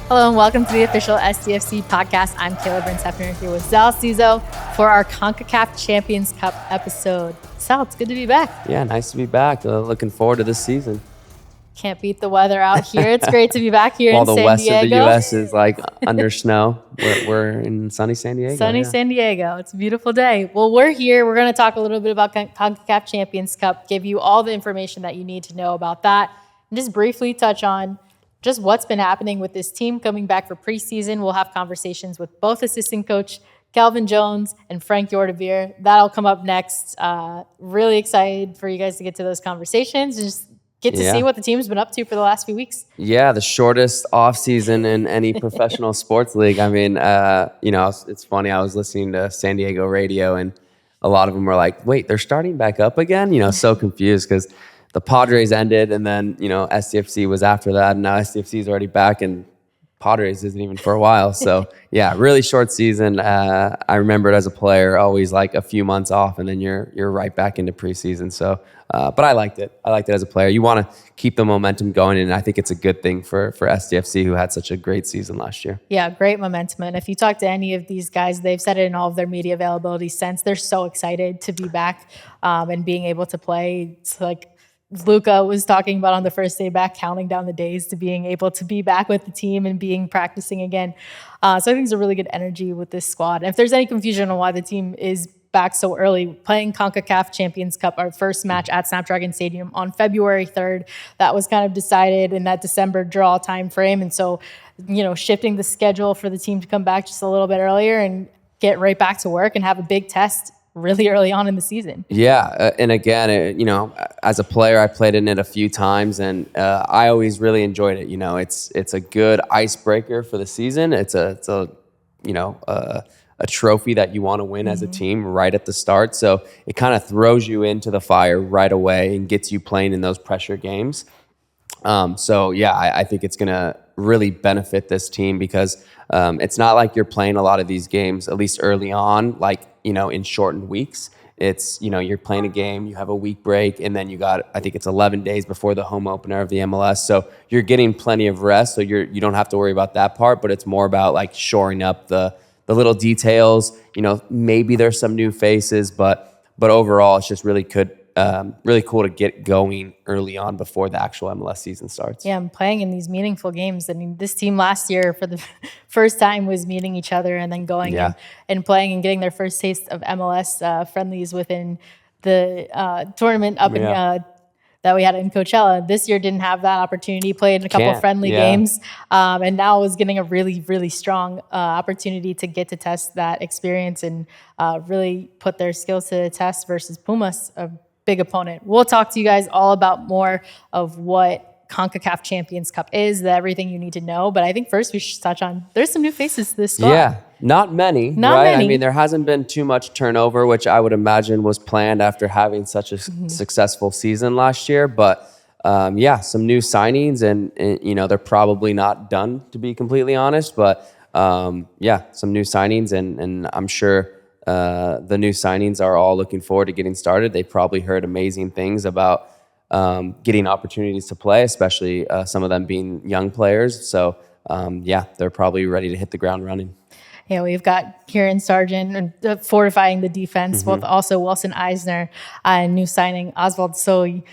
Hello and welcome to the official SDFC Podcast. I'm Kelvin here with Sal for our CONCACAF Champions Cup episode. Sal, it's good to be back. Yeah, nice to be back. Looking forward to this season. Can't beat the weather out here. It's great to be back here in San Diego. While the west of the U.S. is like under snow, we're in sunny San Diego. San Diego. It's a beautiful day. Well, we're here. We're going to talk a little bit about CONCACAF Champions Cup, give you all the information that you need to know about that, and just briefly touch on just what's been happening with this team coming back for preseason. We'll have conversations with both assistant coach Kelvin Jones and Frank Hjortebjerg. That'll come up next. Really excited for you guys to get to those conversations and just get to see what the team's been up to for the last few weeks. Yeah, the shortest off season in any professional sports league. I mean, it's funny. I was listening to San Diego radio, and a lot of them were like, "Wait, they're starting back up again?" So confused because the Padres ended, and then SDFC was after that, and now SDFC is already back, and Padres isn't even for a while. So yeah, really short season. I remember it as a player, always like a few months off, and then you're right back into preseason. So, but I liked it. I liked it as a player. You want to keep the momentum going, and I think it's a good thing for SDFC, who had such a great season last year. Yeah, great momentum. And if you talk to any of these guys, they've said it in all of their media availability since. They're so excited to be back and being able to play. It's like Luca was talking about on the first day back, counting down the days to being able to be back with the team and practicing again. So I think there's a really good energy with this squad. And if there's any confusion on why the team is back so early, playing CONCACAF Champions Cup, our first match at Snapdragon Stadium on February 3rd, that was kind of decided in that December draw time frame. And so, shifting the schedule for the team to come back just a little bit earlier and get right back to work and have a big test really early on in the season. Yeah, and again, as a player, I played in it a few times, and I always really enjoyed it. It's a good icebreaker for the season. It's a trophy that you want to win as a team right at the start. So it kind of throws you into the fire right away and gets you playing in those pressure games. I think it's going to really benefit this team because it's not like you're playing a lot of these games, at least early on, like, in shortened weeks. It's, you're playing a game, you have a week break, and then you got, I think it's 11 days before the home opener of the MLS. So you're getting plenty of rest. So you don't have to worry about that part, but it's more about like shoring up the little details. Maybe there's some new faces, but overall it's just really cool to get going early on before the actual MLS season starts. Yeah, and playing in these meaningful games. I mean, this team last year for the first time was meeting each other and then going and playing and getting their first taste of MLS friendlies within the tournament up in that we had in Coachella. This year didn't have that opportunity, played a couple of friendly games, and now is getting a really, really strong opportunity to get to test that experience and really put their skills to the test versus Pumas, a big opponent. We'll talk to you guys all about more of what CONCACAF Champions Cup is, everything you need to know. But I think first we should touch on, there's some new faces to this squad. Yeah, not many. I mean, there hasn't been too much turnover, which I would imagine was planned after having such a successful season last year. But some new signings, and they're probably not done, to be completely honest. But some new signings, and I'm sure the new signings are all looking forward to getting started. They probably heard amazing things about getting opportunities to play, especially some of them being young players. So, they're probably ready to hit the ground running. Yeah, we've got Kieran Sargent and fortifying the defense, both also Wilson Eisner and new signing Oswald Soy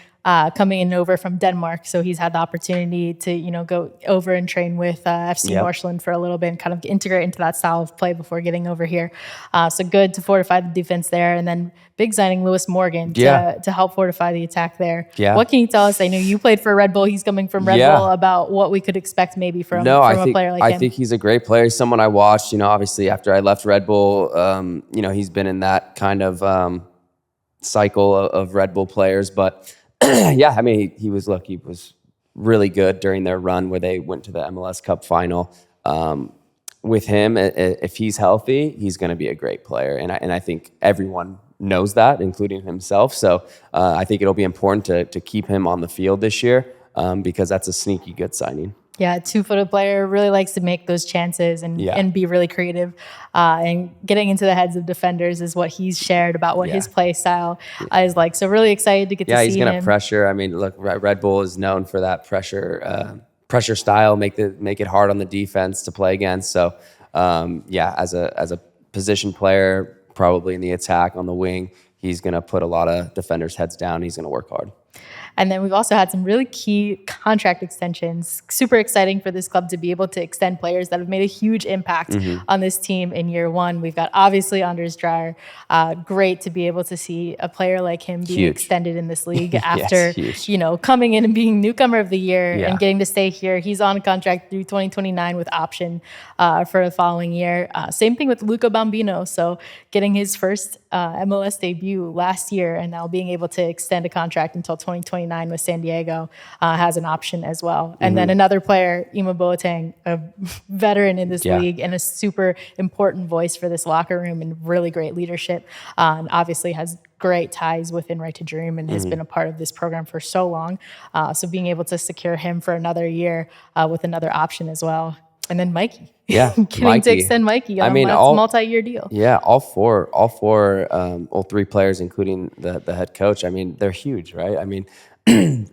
coming in over from Denmark. So he's had the opportunity to, go over and train with FC Nordsjælland for a little bit and kind of integrate into that style of play before getting over here. So good to fortify the defense there. And then big signing Lewis Morgan to help fortify the attack there. Yeah. What can you tell us? I know you played for Red Bull. He's coming from Red Bull, about what we could expect maybe from a player like him. I think he's a great player. He's someone I watched, obviously after I left Red Bull, he's been in that kind of cycle of Red Bull players. But I mean, he was really good during their run where they went to the MLS Cup final. With him, if he's healthy, he's going to be a great player. And I think everyone knows that, including himself. So I think it'll be important to keep him on the field this year because that's a sneaky good signing. Yeah, two-footed player, really likes to make those chances and be really creative. And getting into the heads of defenders is what he's shared about what his play style is like. So really excited to get to see him. Yeah, he's going to pressure. I mean, look, Red Bull is known for that pressure pressure style, make it hard on the defense to play against. So as a position player, probably in the attack on the wing, he's going to put a lot of defenders' heads down. He's going to work hard. And then we've also had some really key contract extensions. Super exciting for this club to be able to extend players that have made a huge impact on this team in year one. We've got obviously Anders Dreyer. Great to be able to see a player like him being extended in this league after coming in and being newcomer of the year and getting to stay here. He's on contract through 2029 with option for the following year. Same thing with Luca Bambino. So getting his first MLS debut last year and now being able to extend a contract until 2029 with San Diego has an option as well. And then another player, Ima Boateng, a veteran in this league and a super important voice for this locker room and really great leadership, and obviously has great ties within Right to Dream and has been a part of this program for so long. So being able to secure him for another year with another option as well. And then Mikey. Yeah, getting to extend Mikey on a multi-year deal. Yeah, all three players, including the head coach. I mean, they're huge, right? I mean,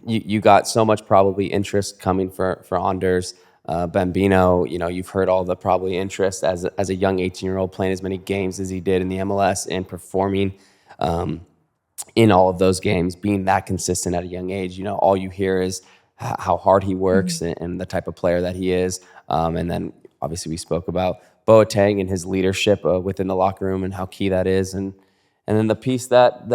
you got so much probably interest coming for Anders Bambino. You've heard all the probably interest as a young 18-year-old playing as many games as he did in the MLS and performing in all of those games, being that consistent at a young age. All you hear is how hard he works and the type of player that he is. And then obviously we spoke about Boateng and his leadership within the locker room and how key that is. And then the piece that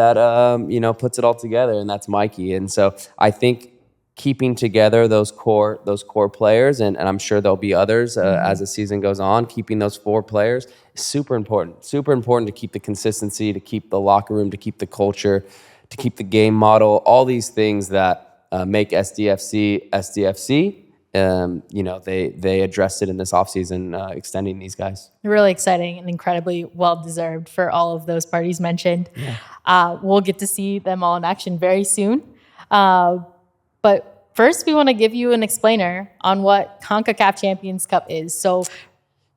puts it all together, and that's Mikey. And so I think keeping together those core players, and I'm sure there'll be others as the season goes on, keeping those four players is super important. Super important to keep the consistency, to keep the locker room, to keep the culture, to keep the game model, all these things that make SDFC. They addressed it in this offseason, extending these guys. Really exciting and incredibly well-deserved for all of those parties mentioned. Yeah. We'll get to see them all in action very soon. But first, we want to give you an explainer on what CONCACAF Champions Cup is. So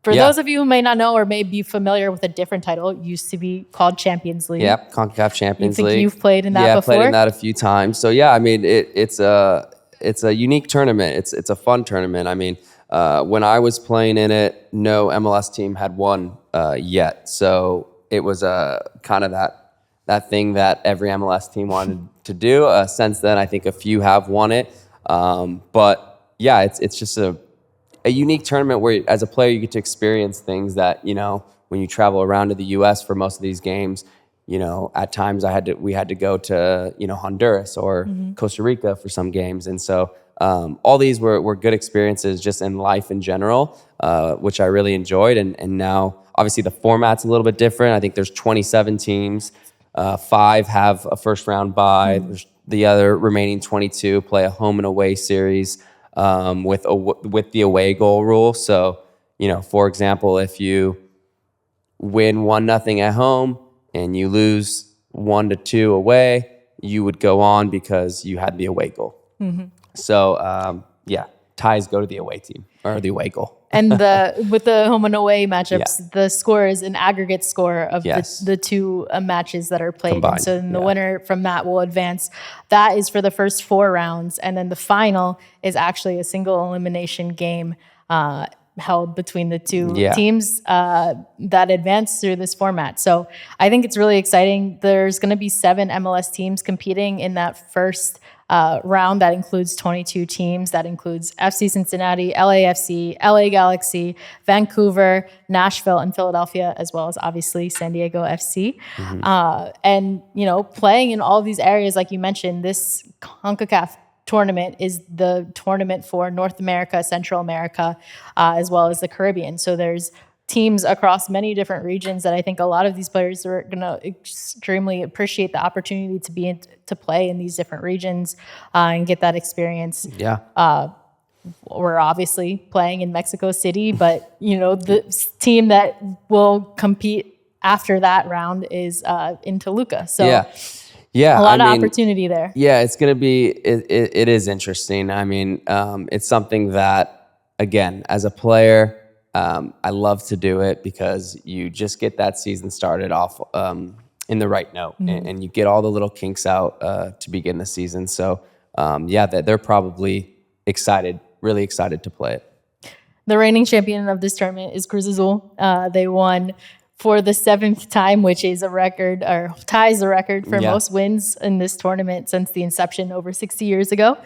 for those of you who may not know or may be familiar with a different title, it used to be called Champions League. Yep, CONCACAF Champions League. You think you've played in that before? Yeah, played in that a few times. So yeah, I mean, it's a unique tournament. It's a fun tournament. I mean, when I was playing in it, no MLS team had won yet. So it was kind of that thing that every MLS team wanted to do. Since then, I think a few have won it. But yeah, it's just a unique tournament where as a player, you get to experience things that, when you travel around to the U.S. for most of these games, at times we had to go to, Honduras or Costa Rica for some games. And so all these were good experiences just in life in general, which I really enjoyed. And now obviously the format's a little bit different. I think there's 27 teams, 5 have a first round bye. There's the other remaining 22 play a home and away series with the away goal rule. So, for example, if you win 1-0 at home, and you lose 1-2 away, you would go on because you had the away goal. So, ties go to the away team or the away goal. And with the home and away matchups, the score is an aggregate score of the two matches that are played. Combined. And so the winner from that will advance. That is for the first 4 rounds. And then the final is actually a single elimination game held between the two teams that advance through this format. So I think it's really exciting. There's going to be 7 MLS teams competing in that first round. That includes 22 teams. That includes FC Cincinnati, LAFC, LA Galaxy, Vancouver, Nashville, and Philadelphia, as well as obviously San Diego FC. And, playing in all of these areas, like you mentioned, this CONCACAF tournament is the tournament for North America, Central America, as well as the Caribbean. So there's teams across many different regions that I think a lot of these players are going to extremely appreciate the opportunity to play in these different regions and get that experience. Yeah. We're obviously playing in Mexico City, but the team that will compete after that round is in Toluca. So yeah, a lot of opportunity there. Yeah, it's going to be, it is interesting. I mean, it's something that, again, as a player, I love to do it because you just get that season started off in the right note and you get all the little kinks out to begin the season. So, they're probably excited really excited to play it. The reigning champion of this tournament is Cruz Azul. They won for the 7th time, which is a record, or ties the record for most wins in this tournament since the inception over 60 years ago.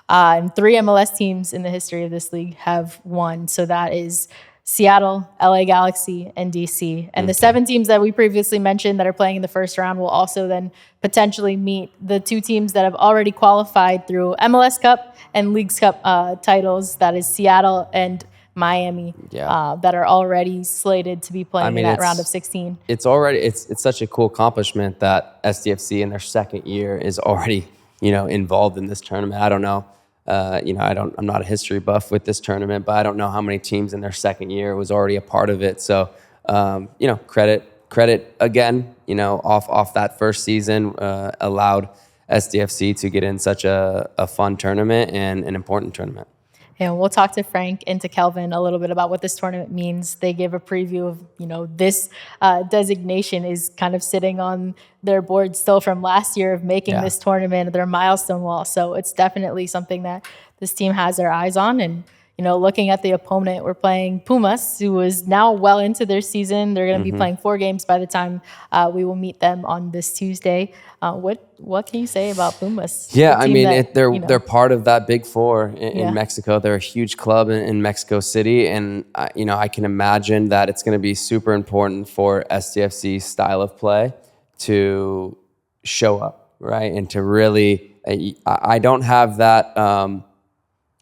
And 3 MLS teams in the history of this league have won. So that is Seattle, LA Galaxy, and DC. And the 7 teams that we previously mentioned that are playing in the first round will also then potentially meet the 2 teams that have already qualified through MLS Cup and Leagues Cup titles. That is Seattle and Miami, that are already slated to be playing in that round of 16. It's such a cool accomplishment that SDFC in their second year is already, involved in this tournament. I don't know. I'm not a history buff with this tournament, but I don't know how many teams in their second year was already a part of it. So, credit again, off that first season, allowed SDFC to get in such a fun tournament and an important tournament. And we'll talk to Frank and to Kelvin a little bit about what this tournament means. They give a preview of, this designation is kind of sitting on their board still from last year of making this tournament their milestone wall. So it's definitely something that this team has their eyes on. And, looking at the opponent, we're playing Pumas, who is now well into their season. They're going to be playing 4 games by the time we will meet them on this Tuesday. What can you say about Pumas? Yeah, they're part of that Big Four in Mexico. They're a huge club in Mexico City, and I can imagine that it's going to be super important for SDFC's style of play to show up, right, and to really. I don't have that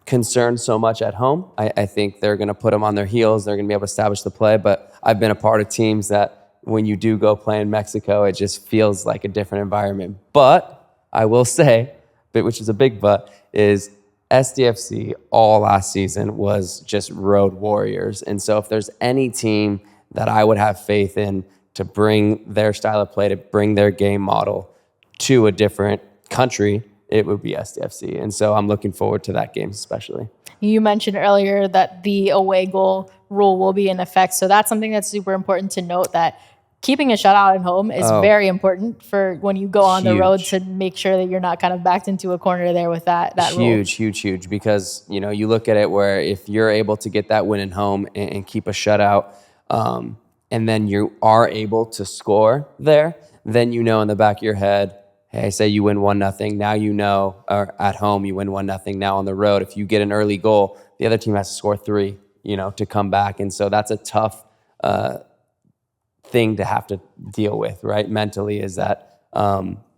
concern so much at home. I think they're going to put them on their heels. They're going to be able to establish the play. But I've been a part of teams that when you do go play in Mexico, it just feels like a different environment. But I will say, which is a big but, is SDFC all last season was just road warriors. And so if there's any team that I would have faith in to bring their style of play, to bring their game model to a different country, it would be SDFC. And so I'm looking forward to that game especially. You mentioned earlier that the away goal rule will be in effect. So that's something that's super important to note, that keeping a shutout at home is very important for when you go on the road, to make sure that you're not kind of backed into a corner there with that rule. Huge. Because, you look at it where if you're able to get that win at home and keep a shutout, and then you are able to score there, then in the back of your head, hey, say you win 1-0. Now or at home you win 1-0. Now on the road, if you get an early goal, the other team has to score 3, to come back. And so that's a tough thing to have to deal with, right? Mentally, is that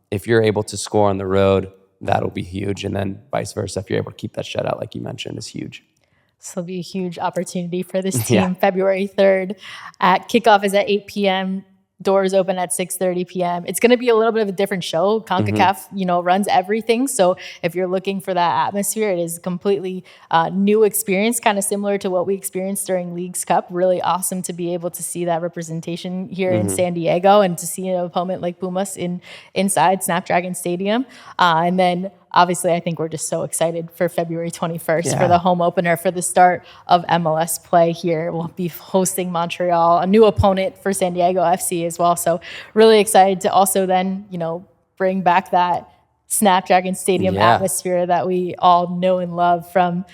if you're able to score on the road, that'll be huge. And then vice versa, if you're able to keep that shutout, like you mentioned, is huge. This will be a huge opportunity for this team. February 3rd at kickoff is at 8 p.m. Doors open at 6:30 p.m. It's going to be a little bit of a different show. CONCACAF, runs everything. So if you're looking for that atmosphere, it is a completely new experience, kind of similar to what we experienced during Leagues Cup. Really awesome to be able to see that representation here in San Diego, and to see an opponent like Pumas inside Snapdragon Stadium. And then obviously, I think we're just so excited for February 21st for the home opener, for the start of MLS play here. We'll be hosting Montreal, a new opponent for San Diego FC as well. So really excited to also then, bring back that Snapdragon Stadium atmosphere that we all know and love from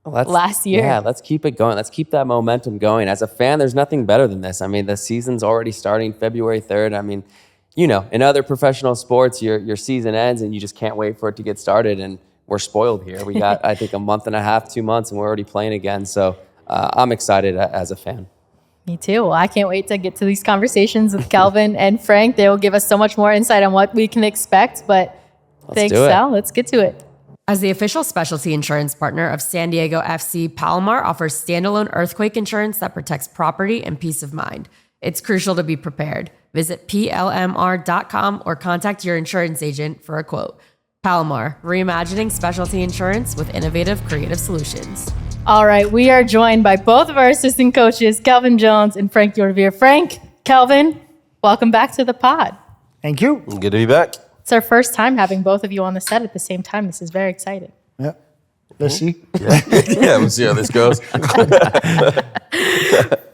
last year. Yeah, let's keep it going. Let's keep that momentum going. As a fan, there's nothing better than this. The season's already starting February 3rd. In other professional sports, your season ends and you just can't wait for it to get started. And we're spoiled here. We got, I think, a month and a half, 2 months, and we're already playing again. So I'm excited as a fan. Me too. Well, I can't wait to get to these conversations with Kelvin and Frank. They will give us so much more insight on what we can expect. But thanks, Sal. Let's get to it. As the official specialty insurance partner of San Diego FC, Palomar offers standalone earthquake insurance that protects property and peace of mind. It's crucial to be prepared. Visit plmr.com or contact your insurance agent for a quote. Palomar, reimagining specialty insurance with innovative, creative solutions. All right, we are joined by both of our assistant coaches, Kelvin Jones and Frank Hjortebjerg. Frank, Kelvin, welcome back to the pod. Thank you. Good to be back. It's our first time having both of you on the set at the same time. This is very exciting. Yeah. Let's see. Yeah, we'll see how this goes.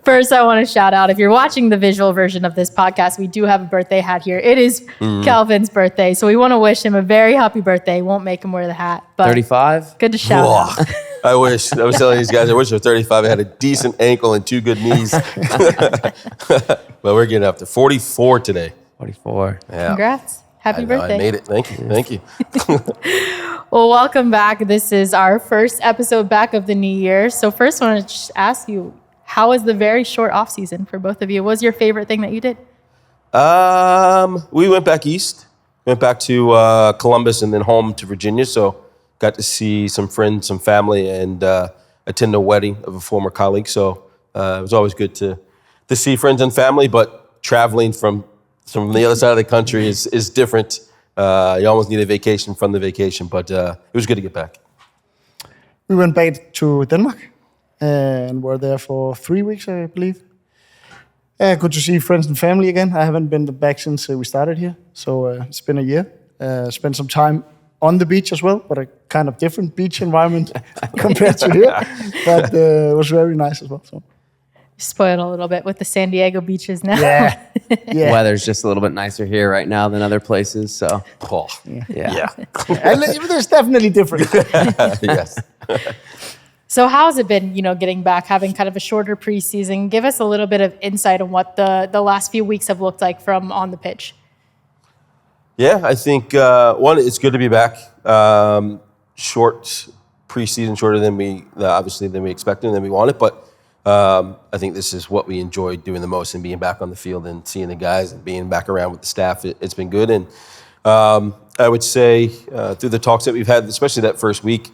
First, I want to shout out, if you're watching the visual version of this podcast, we do have a birthday hat here. It is Kelvin's birthday, so we want to wish him a very happy birthday. Won't make him wear the hat, but 35? Good to shout out. I wish. I was telling these guys, I wish I was 35. I had a decent ankle and 2 good knees. But we're getting up to 44 today. 44. Yeah. Congrats. Happy birthday. I made it. Thank you. Thank you. Well, welcome back. This is our first episode back of the new year. So first I want to just ask you, how was the very short off season for both of you? What was your favorite thing that you did? We went back east. Went back to Columbus and then home to Virginia. So got to see some friends, some family, and attend a wedding of a former colleague. So it was always good to see friends and family, but traveling from the other side of the country is different. You almost need a vacation from the vacation, but it was good to get back. We went back to Denmark and were there for 3 weeks, I believe. Good to see friends and family again. I haven't been back since we started here, so it's been a year. Spent some time on the beach as well, but a kind of different beach environment compared to here. But it was very nice as well. So. Spoiled a little bit with the San Diego beaches now. Yeah. Weather's just a little bit nicer here right now than other places. So, Yeah. And there's definitely different. Yes. So how has it been, getting back, having kind of a shorter preseason? Give us a little bit of insight on what the last few weeks have looked like from on the pitch. Yeah, I think, one, it's good to be back. Short preseason, shorter than we expected and than we wanted. But I think this is what we enjoyed doing the most, and being back on the field and seeing the guys and being back around with the staff. It's been good. And I would say through the talks that we've had, especially that first week,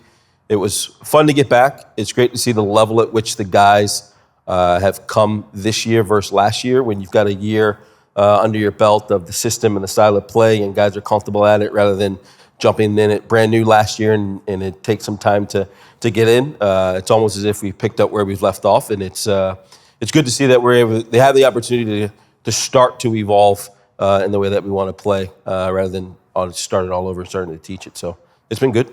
it was fun to get back. It's great to see the level at which the guys have come this year versus last year, when you've got a year under your belt of the system and the style of play, and guys are comfortable at it rather than jumping in it brand new last year and it takes some time to get in. It's almost as if we picked up where we've left off, and it's good to see that they have the opportunity to start to evolve in the way that we want to play rather than start it all over and starting to teach it. So it's been good.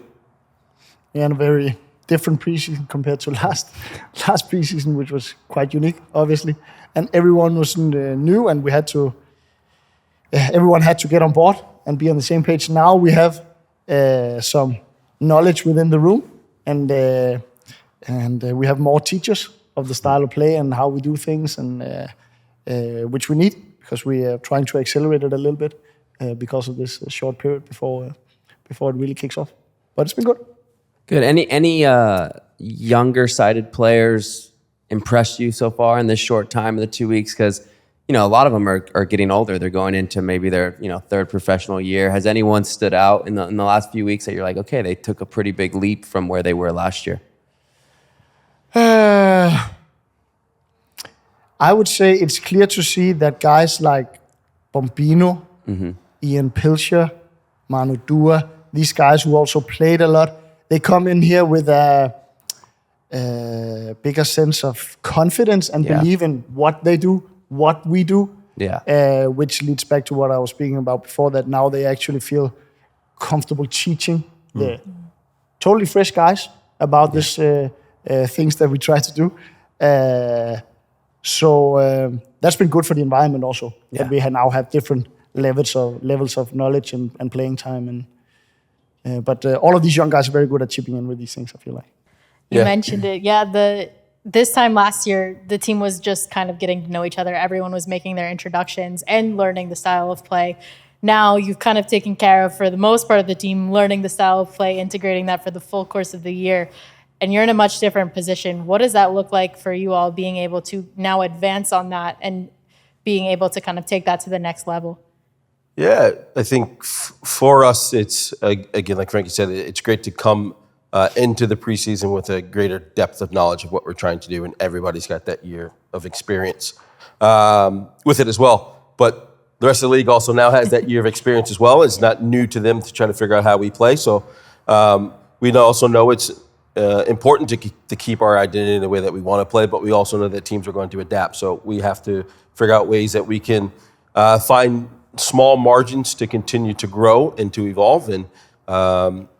Yeah, and a very different preseason compared to last preseason, which was quite unique, obviously. And everyone was new, and everyone had to get on board and be on the same page. Now we have some knowledge within the room, and we have more teachers of the style of play and how we do things, and which we need, because we are trying to accelerate it a little bit because of this short period before it really kicks off. But it's been good. good. Any younger-sided players impressed you so far in this short time of the 2 weeks? Because a lot of them are getting older. They're going into maybe their third professional year. Has anyone stood out in the last few weeks that you're like, okay, they took a pretty big leap from where they were last year? I would say it's clear to see that guys like Bombino, Ian Pilcher, Manu Dua, these guys who also played a lot, they come in here with a bigger sense of confidence and believe in what they do, what we do, which leads back to what I was speaking about before, that now they actually feel comfortable teaching the totally fresh guys about this things that we try to do. So that's been good for the environment also, that we now have different levels of knowledge and playing time. But all of these young guys are very good at chipping in with these things, I feel like. You mentioned it. Yeah, this time last year, the team was just kind of getting to know each other. Everyone was making their introductions and learning the style of play. Now you've kind of taken care of, for the most part of the team, learning the style of play, integrating that for the full course of the year. And you're in a much different position. What does that look like for you all, being able to now advance on that and being able to kind of take that to the next level? Yeah, I think for us, it's, again, like Frankie said, it's great to come into the preseason with a greater depth of knowledge of what we're trying to do, and everybody's got that year of experience with it as well. But the rest of the league also now has that year of experience as well. It's not new to them to try to figure out how we play. So we also know it's important to keep our identity in the way that we want to play, but we also know that teams are going to adapt. So we have to figure out ways that we can find small margins to continue to grow and to evolve. And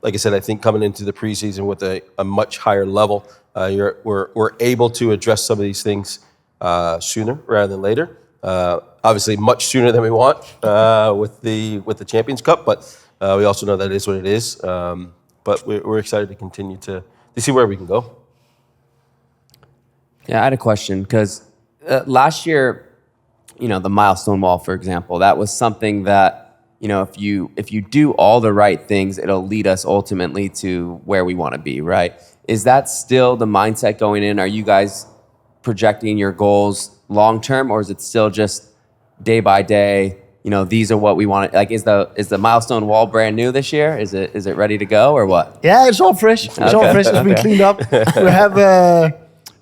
like I said, I think coming into the preseason with a much higher level, we're able to address some of these things sooner rather than later. Obviously, much sooner than we want with the Champions Cup, but we also know that it is what it is. But we're excited to continue to see where we can go. Yeah, I had a question because last year, the milestone wall, for example, that was something that, if you do all the right things, it'll lead us ultimately to where we want to be, right? Is that still the mindset going in? Are you guys projecting your goals long term, or is it still just day by day? These are what we want. Like, is the milestone wall brand new this year? Is it ready to go or what? Yeah, it's all fresh. It's all fresh. It's been cleaned up.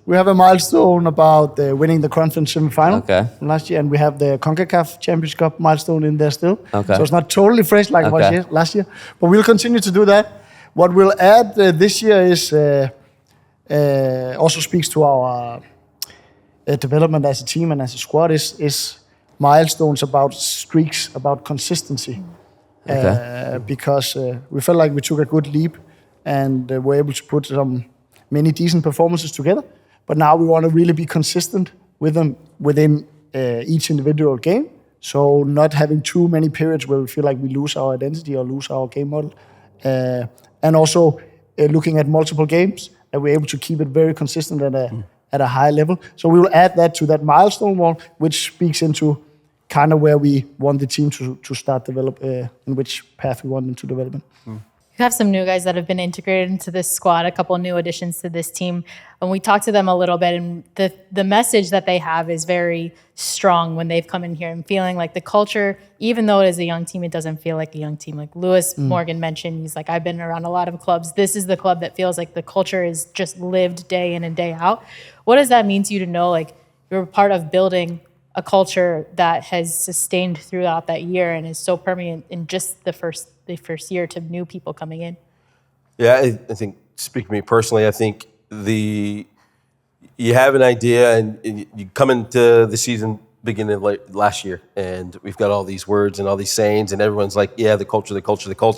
We have a milestone about winning the conference semifinal from last year, and we have the CONCACAF Champions Cup milestone in there still. So it's not totally fresh like it was last year, but we'll continue to do that. What we'll add this year is also speaks to our development as a team and as a squad is milestones about streaks, about consistency. Because we felt like we took a good leap and were able to put many decent performances together. But now we want to really be consistent with them within each individual game. So not having too many periods where we feel like we lose our identity or lose our game model. And also looking at multiple games, and we're able to keep it very consistent at a high level. So we will add that to that milestone wall, which speaks into kind of where we want the team to start develop, in which path we want them to develop in. You have some new guys that have been integrated into this squad, a couple of new additions to this team. And we talked to them a little bit, and the message that they have is very strong when they've come in here and feeling like the culture, even though it is a young team, it doesn't feel like a young team. Like Lewis Morgan mentioned, he's like, I've been around a lot of clubs. This is the club that feels like the culture is just lived day in and day out. What does that mean to you to know like you're part of building a culture that has sustained throughout that year and is so permanent in just the first year to new people coming in? Yeah, I think, speaking to me personally, I think you have an idea and you come into the season beginning of last year, and we've got all these words and all these sayings, and everyone's like, yeah, the culture.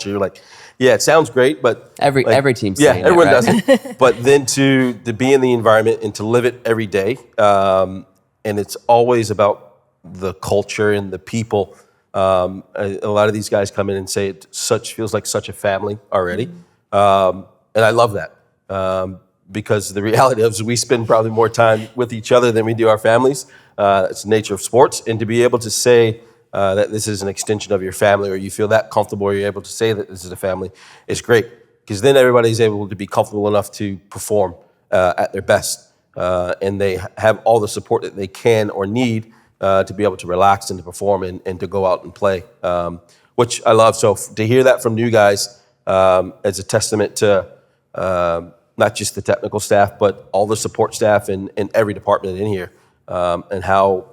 You're like, yeah, it sounds great, but every team's saying everyone that, right? does it. But then to be in the environment and to live it every day, and it's always about the culture and the people. A lot of these guys come in and say it feels like such a family already, and I love that because the reality is we spend probably more time with each other than we do our families. It's the nature of sports, and to be able to say that this is an extension of your family, or you feel that comfortable, or you're able to say that this is a family, is great, because then everybody's able to be comfortable enough to perform at their best, and they have all the support that they can or need to be able to relax and to perform and to go out and play, which I love. So to hear that from new guys is a testament to not just the technical staff, but all the support staff in every department in here, and how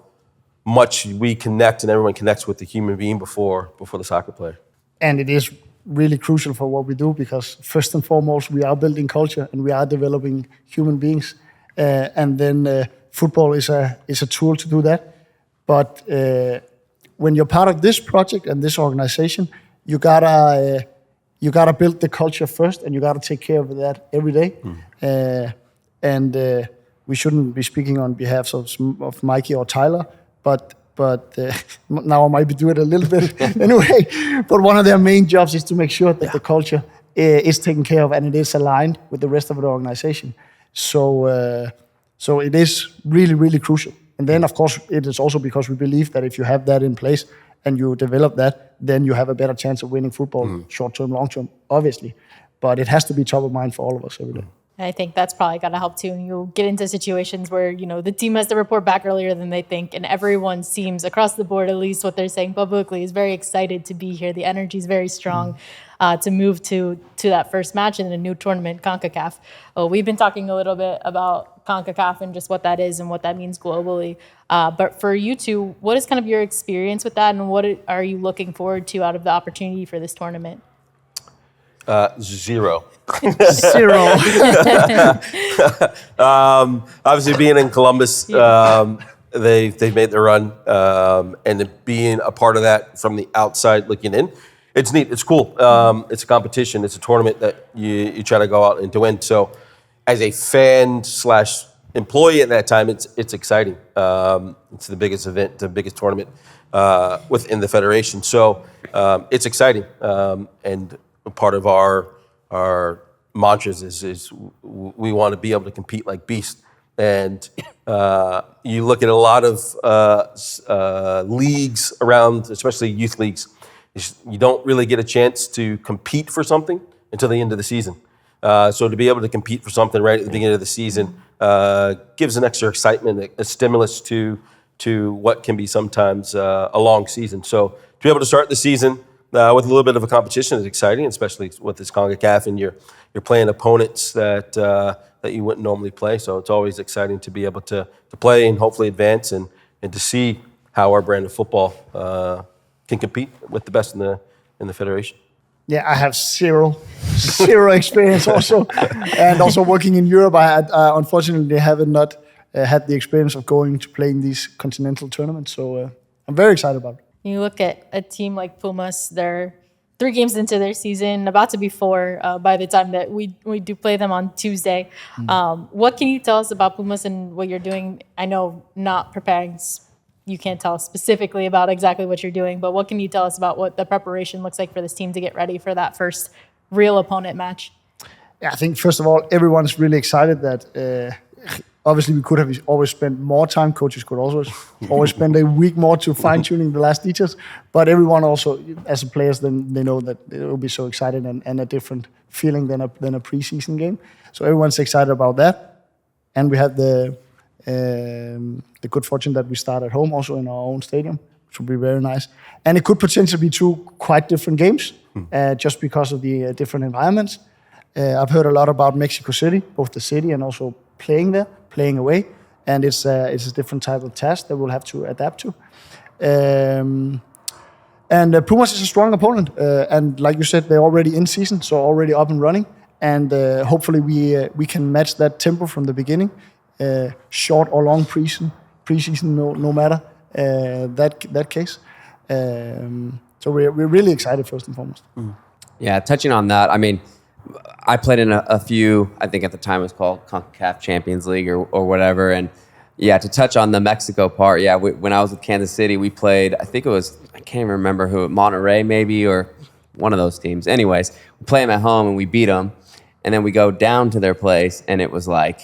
much we connect and everyone connects with the human being before the soccer player. And it is really crucial for what we do, because first and foremost, we are building culture and we are developing human beings. And then football is a tool to do that. But when you're part of this project and this organization, you gotta build the culture first, and you gotta take care of that every day. And we shouldn't be speaking on behalf of Mikey or Tyler, but now I might be doing it a little bit anyway. But one of their main jobs is to make sure that the culture is taken care of and it is aligned with the rest of the organization. So it is really, really crucial. And then, of course, it is also because we believe that if you have that in place and you develop that, then you have a better chance of winning football, short-term, long-term, obviously. But it has to be top of mind for all of us every day. I think that's probably got to help too. And you'll get into situations where, the team has to report back earlier than they think. And everyone seems, across the board, at least what they're saying publicly, is very excited to be here. The energy is very strong to move to that first match in a new tournament, CONCACAF. We've been talking a little bit about CONCACAF and just what that is and what that means globally. But for you two, what is kind of your experience with that, and what are you looking forward to out of the opportunity for this tournament? Zero. Zero. Obviously, being in Columbus, they've made their run, and being a part of that from the outside looking in, it's neat. It's cool. It's a competition. It's a tournament that you try to go out and to win. So, as a fan / employee at that time, it's exciting. It's the biggest event, the biggest tournament within the federation. So it's exciting, and part of our mantras is we want to be able to compete like beasts. And you look at a lot of leagues around, especially youth leagues, you don't really get a chance to compete for something until the end of the season. So to be able to compete for something right at the beginning of the season gives an extra excitement, a stimulus to what can be sometimes a long season. So to be able to start the season with a little bit of a competition is exciting, especially with this CONCACAF, and you're playing opponents that you wouldn't normally play. So it's always exciting to be able to play and hopefully advance and to see how our brand of football can compete with the best in the federation. Yeah, I have zero experience also, and also working in Europe, I unfortunately haven't not had the experience of going to play in these continental tournaments. So I'm very excited about it. You look at a team like Pumas; they're 3 games into their season, about to be 4 by the time that we do play them on Tuesday. What can you tell us about Pumas and what you're doing? I know not preparing. You can't tell us specifically about exactly what you're doing, but what can you tell us about what the preparation looks like for this team to get ready for that first real opponent match? Yeah, I think first of all, everyone's really excited that obviously we could have always spent more time. Coaches could also always spend a week more to fine-tuning the last details. But everyone also, as a players, then they know that it will be so exciting and a different feeling than a preseason game. So everyone's excited about that. And we have the good fortune that we start at home also in our own stadium, which will be very nice. And it could potentially be 2 quite different games just because of the different environments. I've heard a lot about Mexico City, both the city and also playing there, playing away. And it's a different type of task that we'll have to adapt to. And Pumas is a strong opponent. And like you said, they're already in season, so already up and running. And hopefully we can match that tempo from the beginning. Short or long preseason, no matter that case. So we're really excited first and foremost. Yeah, touching on that, I mean, I played in a few, I think at the time it was called CONCACAF Champions League or whatever. And yeah, to touch on the Mexico part, yeah, when I was with Kansas City, we played, I think it was, I can't even remember who, Monterrey maybe, or one of those teams. Anyways, we play them at home and we beat them. And then we go down to their place and it was like,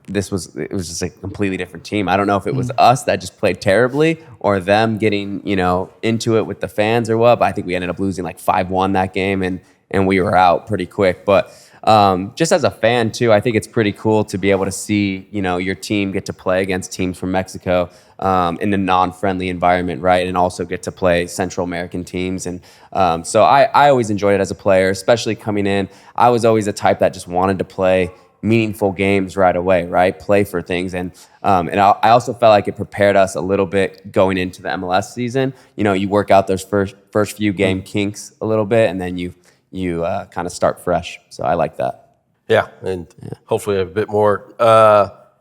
it was just a completely different team. I don't know if it was us that just played terribly or them getting, into it with the fans or what, but I think we ended up losing like 5-1 that game and we were out pretty quick. But just as a fan too, I think it's pretty cool to be able to see, your team get to play against teams from Mexico in a non-friendly environment, right? And also get to play Central American teams. And so I always enjoyed it as a player, especially coming in. I was always a type that just wanted to play meaningful games right away, right? Play for things. And I also felt like it prepared us a little bit going into the MLS season. You work out those first few game kinks a little bit, and then you kind of start fresh. So I like that. Yeah, and hopefully I have a bit more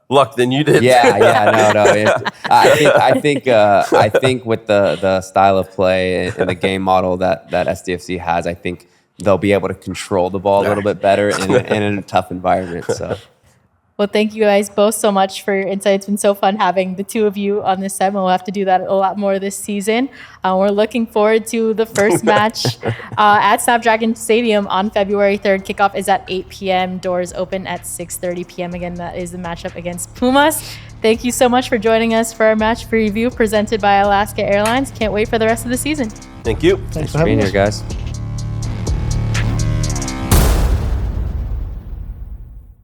luck than you did. No. I think with the style of play and the game model that SDFC has, I think they'll be able to control the ball a little bit better in a tough environment. So. Well, thank you guys both so much for your insight. It's been so fun having the 2 of you on this set. We'll have to do that a lot more this season. We're looking forward to the first match at Snapdragon Stadium on February 3rd. Kickoff is at 8 p.m. Doors open at 6:30 p.m. Again, that is the matchup against Pumas. Thank you so much for joining us for our match preview presented by Alaska Airlines. Can't wait for the rest of the season. Thank you. Thanks for being here, guys.